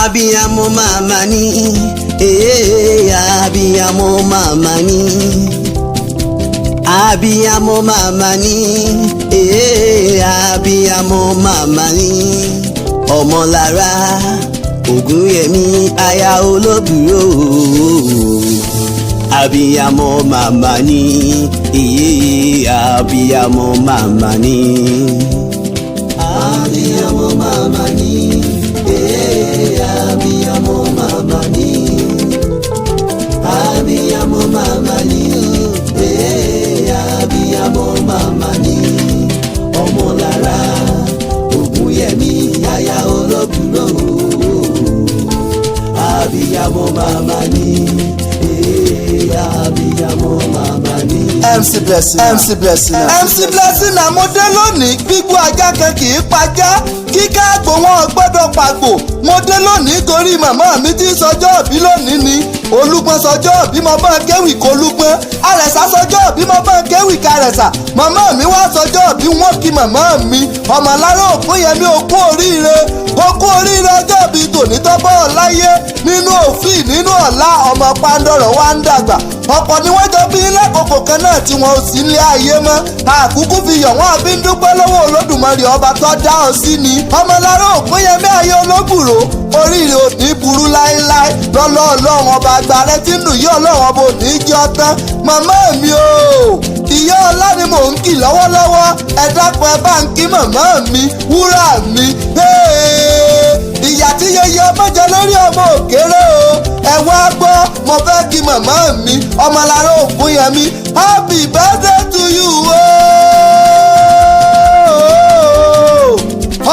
abiyamọ màmá ni abiyamọ màmá ni abiyamọ màmá ni abiyamọ màmá ni Ọmọlára Ògúnyẹmí aya Olóbùrò abiyamọ màmá ni abiyamọ màmá ni abiyamọ màmá ni abiyamọ màmá ni abiyamọ màmá ni abiyamọ màmá ni Ọmọlára Ògúnyẹmí aya Olóbùrò abiyamọ màmá ni abiyamọ màmá ni. MC Blessing na mo dé lónìí gbígbó ajá kan kì í pajá kíká àgbò wọn gbọ́dọ̀ pàgbò mo dé lónìí torí màmá mi tí sọjọ́ òbí lónìí ni Olúgbọ́n sọjọ́ òbí mo bá kéwì kólúgbọ́n Àrẹ̀sà sọjọ́ òbí mo bá kéwì kárẹ̀sà màmá mi wá sọjọ́ òbí wọ́n kí màmá mi Ọmọlára Ògúnyẹmí okú oríire ọjọ́ òbí tòní tọ́bọ̀ láyé nínú òfin nínú ọ̀la ọmọ Pandoro wa ń dàgbà ọ̀pọ̀ ni wọ́n jọ bí lákòókò kan náà tí wọn ò sí ilé ayé mọ́ àkúkú fi yọ̀ wọ́n àbí ń dúpẹ́ lọ́wọ́ Olódùmarè ọba tó dá ọ sí ni Ọmọlára Ògúnyẹmí ayé Olóbùrò oríire ò ní burú láéláé lọ́lọ́ Ọlọ́run ọba àgbà rẹ tí ń dùn yí Ọlọ́run ọba ò ní jẹ́ ọtán màmá mi o ìyá ọlá ni mò ń kì lọ́wọ́lọ́wọ́ ẹ dákun ẹ bá ń kí màmá mi wúrà mi ìyá tí yeye ọmọ jẹ lórí ọmọ òkèrè o ẹ wá gbọ́ mo fẹ́ kí màmá mi Ọmọlára Ògúnyẹmí happy birthday to you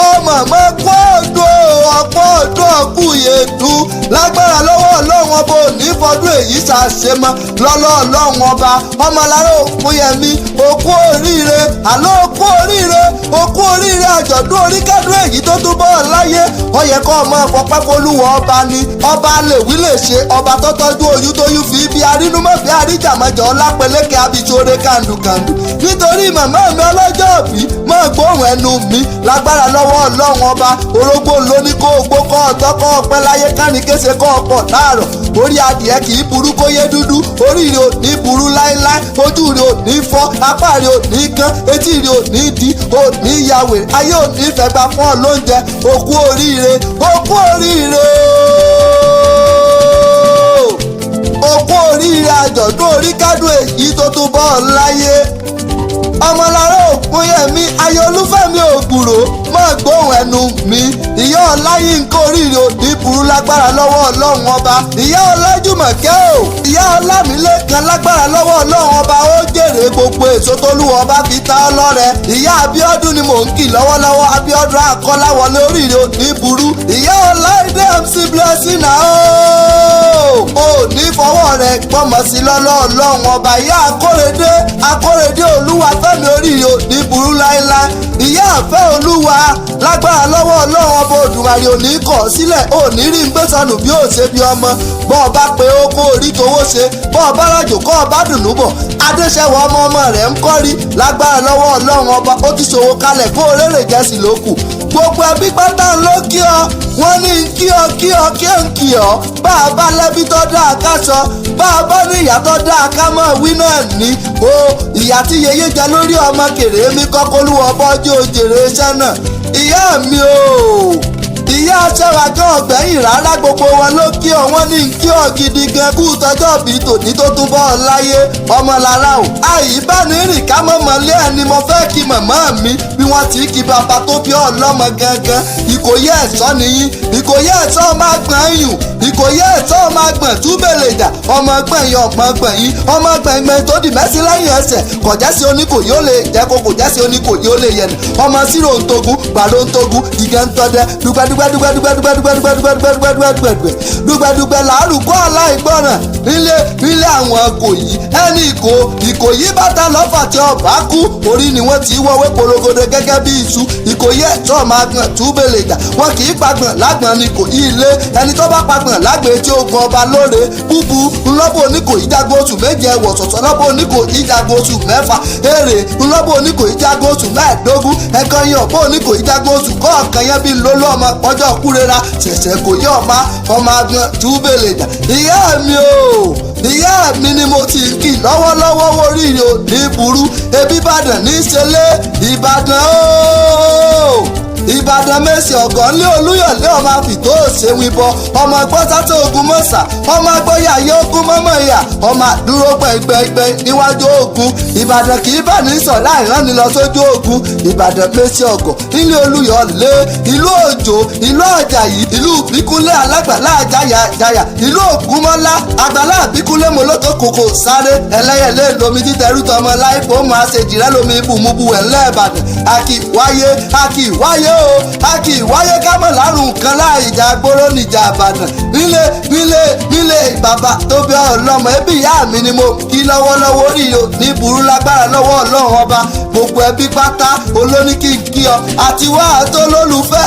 ọmọ mọ́ kó ọdún ọ̀pọ̀ ọdún ọkù yẹ̀dù lágbára lọ́wọ́ Ọlọ́run ọba ò ní fọdún èyí ṣàṣemọ́ lọ́lọ́ Ọlọ́run ọba Ọmọlára Ògúnyẹmí okú oríire àlọ́ okú oríire àjọ̀dún oríkádùn èyí tó túbọ̀ láyé ó yẹ kó ọmọ ọ̀pọ̀pẹ́ folúwọ̀ ọba ni ọba lèwí lè ṣe ọba tó tọ́jú oyún tó yún fi ibi arínúmọ̀fẹ́ àríjàmọ́jọ́ ọlápẹ̀lẹ́kẹ̀ abiṣore kàndùkàndù nítorí màmá mi ọlọ́jọ́ òbí mọ́ gbóhùn ẹnu mi lágbára lọ́wọ́ Ọlọ́run ọba orógbó lóní kó ogbó kọ́ ọ̀tọ́ kọ́ ọpẹ́ láyé kánì kése kọ́ ọ̀pọ̀ láàrọ̀ orí adìẹ kì í burú kó yé dúdú orí rẹ̀ ò ní burú láéláé ojú rẹ̀ ò ní fọ́ apá rẹ̀ ò ní kán etí rẹ̀ ò ní di ò ní yàwé ayé ò ní fẹ́ gba fún ọ lóúnjẹ okú oríire àjọ̀dún oríkádùn èyí tó tún bọ́ láyé Ọmọlára Ògúnyẹmí ayé Olúfẹ́mi Ògbùrò máa gbóhùn ẹnu mi ìyá Ọláyínká oríire òní burú lágbára lọ́wọ́ Ọlọ́run ọba ìyá Ọlájùmọ̀kẹ́ o ìyá Ọlámilékan lágbára lọ́wọ́ Ọlọ́run ọba ó jèrè gbogbo èso tólúwa ọba fi ta ọ́ lọ́rẹ ìyá Abíọ́dún ni mò ń kì lọ́wọ́lọ́wọ́ Abíọ́dún Akọ́láwọlé oríire òní burú ìyá Ọláìdé MC Blessing náà ó ní fọwọ́ rẹ̀ gbọ́mọ̀ sí lọ́lọ́ Ọlọ́run ọba ìyá Akórèdé Olúwafẹ́mi oríire òní burú láéláé ìyá àfẹ́ Olúwa lágbára lọ́wọ́ Ọlọ́run ọba Òdùmarè òní kọ̀ sílẹ̀ òní rí ń gbé sọnù bí ó ṣe bí ọmọ bọ́ ọ bá pé ó kó orí towó ṣe bọ́ ọ bá rájò kọ́ ọ bá dùnú bọ̀ Adéṣẹ́wọ̀ ọmọ rẹ̀ ń kọ́rí lágbára lọ́wọ́ Ọlọ́run ọba ó ti ṣòwò kalẹ̀ kó oréré jẹ́sì lókù gbogbo ẹbí pátá ló kí ọ wọ́n ní kí ọ bá a bá lẹ́bí tó dáa ká sọ bá a bá ní ìyá tó dáa ká mọ̀ wí náà ní o ìyá tí yeye jẹ lórí ọmọ kèrè mi kọ́kọ́lùwọ̀ bọ́jú òjèrè iṣẹ́ náà ìyá mi o ìyá aṣẹ́wàjọ́ ọ̀gbẹ́yìn rárá gbogbo wọn ló kí ọ wọ́n ní kí ọ gidi gan kú tọjọ́ bí tòní tó túbọ̀ láyé Ọmọlára o àyíbánirìn ká mọ̀mọ́lé ẹni mo fẹ́ kí màmá mi bí wọ́n ti kí bàbá tó bí ọlọ́mọ gangan Ìkòyí ẹ̀ṣọ́ nìyí Ìkòyí ẹ̀ṣọ́ máa gbọ̀n yùn Ìkòyí ẹ̀ṣọ́ máa gbọ̀n túbẹ̀lẹ̀jà ọmọ gbẹ̀yìn ọmọ gbẹ̀yìn ọmọ gbẹ̀ngbẹ̀ tó di mẹ́sí lẹ́yìn ẹsẹ̀ kọ̀jẹ́sí Oníkòyí ó lè jẹ́ kó kọ̀jẹ́sí Oníkòyí ó lè yẹnì ọmọ sírò ń togun gbàló ń togun ìgẹ̀ ń tọ́dẹ dùgbẹ́dùgbẹ́ làárùkọ́ aláìgbọràn nílé àwọn Ìkòyí ẹni Ìkòyí bàtà lọ́fà tí ọba kú orí ni wọ́n ti wọ́wé porogodo gẹ́gẹ́ bí iṣu Ìkòyí ẹ̀ṣọ́ máa gbọ̀n túbẹ̀lẹ̀jà wọn kì í pagbọ̀n lágbọ̀n ní Ìkòyí ilé ẹni tó bá pagbọ̀n lágbè tí ó gun ọba lóore búbu ńlọ́bù Oníkòyí jágbó oṣù méje wọ̀sọ̀sọ̀ lọ́bù Oníkòyí jágbó oṣù mẹ́fà èrè ńlọ́bù Oníkòyí jágbó oṣù mẹ́ẹ̀ẹ́dógún ẹ̀kan yẹn ọ̀pọ̀ Oníkòyí jágbó oṣù kọ̀ọ̀kan yẹn bí lólú ọmọ ọjọ́ kúrera ṣẹ̀ṣẹ̀ Ìkòyí ọ̀ma ọmọ agbọn túbẹ̀lẹ̀ jà ìyá mi o ìyá mi ni mo ti kì lọ́wọ́lọ́wọ́ oríire ò ní burú ebi Ìbàdàn ní ìṣẹ̀lẹ̀ Ìbàdàn o Ìbàdàn mẹ́sì ọ̀gọ́nlé Olúyọ̀lé ọmọ àfìtó òṣèwìn bọ ọmọ ẹgbọ́n sátó ogun mọ́sà ọmọ agbóyà yẹ ogun mọ́mọ́ ìyà ọmọ àdúró gbẹ̀ngbẹ̀ngbẹ̀ níwájú ogun Ìbàdàn kì í bà ní sọ̀ láì rán ni lọ sójú ogun Ìbàdàn mẹ́sì ọ̀gọ̀ nílé Olúyọ̀lé ìlú Òjò ìlú Àjàyí ìlú Ìbíkúnlé alágbàlá àjàyà ìlú Ògúnmọ́lá àgbàlá Ìbíkúnlé mọ́lọ́tò kòkò sáré ẹlẹ́yẹlé lomi títẹrú tọmọ láìpò máa ṣe jìrẹ́ lomi ibùmúbu ẹ̀lẹ́ Ìbàdàn àkìwáyé o a kì í wáyé kámọ̀ lárùn kan láì ìjà gbóró níjà Ìbàdàn nílé bàbá tó bí ọlọ́mọ ẹbí ìyá mi ni mo kí lọ́wọ́lọ́wọ́ rí o ní burú lágbára lọ́wọ́ Ọlọ́run ọba gbogbo ẹbí pátá olóní kí n kí ọ àti wá tó lólùfẹ́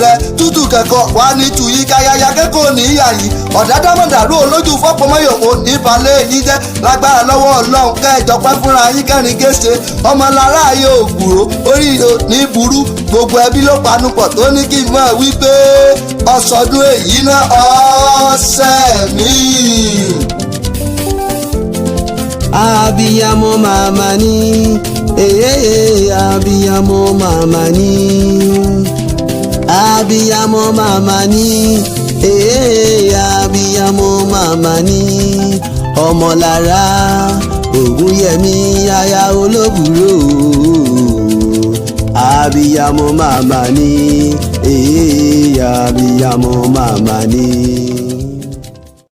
rẹ tútù kẹ̀kọ́ wá ní tuyí káyáyá kẹ́kọ̀ọ́ níyà yìí ọ̀dádàmọ̀dàrú olójú fọ́pọ̀mọ́yòwò níbalẹ̀ yín jẹ́ lágbára lọ́wọ́ Ọlọ́run kẹjọ pẹ́ fúnra yín kẹrin kése ọmọlára ayé ògbúrò orí ní burú gbogbo ẹbí ló panupọ̀ tó ní kí n mọ̀ wípé ọ̀sọ̀dún èyí náà ọ̀sẹ̀ mi. Abiyamọ màmá ni abiyamọ màmá ni abiyamọ màmá ni abiyamọ màmá ni Ọmọlára Ògúnyẹmí aya Olóbùrò abiyamọ màmá ni abiyamọ màmá ni.